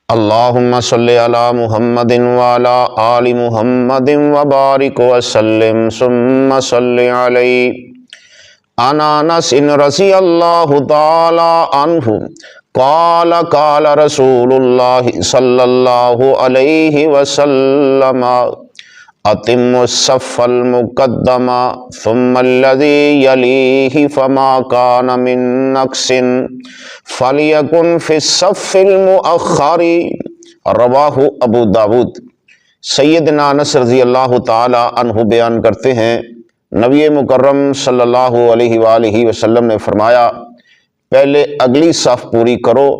اللہم صلی علی محمد وعلی آل محمد وبارک وسلم ثم صلی علیہ۔ عن انس رضی اللہ تعالی عنہ قال قال رسول اللہ صلی اللہ علیہ وسلم اتم الصف المقدم ثم الذي يليه فما كان من نقص فليكن في الصف المؤخر۔ رواہ ابو داود۔ سیدنا انس رضی اللہ تعالی عنہ بیان کرتے ہیں، نبی مکرم صلی اللہ علیہ وآلہ وسلم نے فرمایا، پہلے اگلی صف پوری کرو،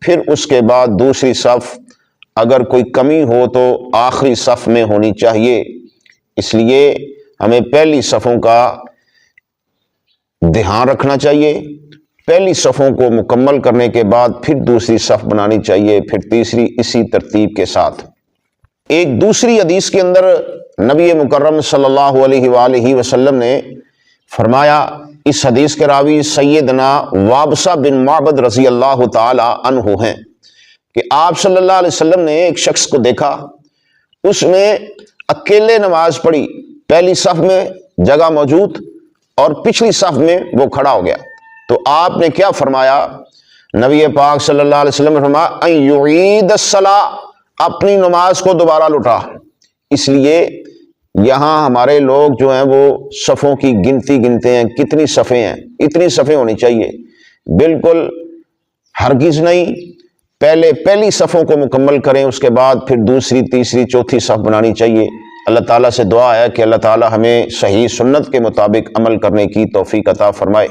پھر اس کے بعد دوسری صف، اگر کوئی کمی ہو تو آخری صف میں ہونی چاہیے۔ اس لیے ہمیں پہلی صفوں کا دھیان رکھنا چاہیے، پہلی صفوں کو مکمل کرنے کے بعد پھر دوسری صف بنانی چاہیے، پھر تیسری، اسی ترتیب کے ساتھ۔ ایک دوسری حدیث کے اندر نبی مکرم صلی اللہ علیہ وآلہ وسلم نے فرمایا، اس حدیث کے راوی سیدنا وابصہ بن معبد رضی اللہ تعالی عنہ ہیں، کہ آپ صلی اللہ علیہ وسلم نے ایک شخص کو دیکھا، اس نے اکیلے نماز پڑھی، پہلی صف میں جگہ موجود اور پچھلی صف میں وہ کھڑا ہو گیا، تو آپ نے کیا فرمایا؟ نبی پاک صلی اللہ علیہ وسلم نے فرمایا ان یعید الصلاۃ، اپنی نماز کو دوبارہ لوٹا۔ اس لیے یہاں ہمارے لوگ جو ہیں وہ صفوں کی گنتی گنتے ہیں، کتنی صفیں ہیں، اتنی صفیں ہونی چاہیے، بالکل ہرگز نہیں۔ پہلی صفوں کو مکمل کریں، اس کے بعد پھر دوسری، تیسری، چوتھی صف بنانی چاہیے۔ اللہ تعالیٰ سے دعا ہے کہ اللہ تعالیٰ ہمیں صحیح سنت کے مطابق عمل کرنے کی توفیق عطا فرمائے۔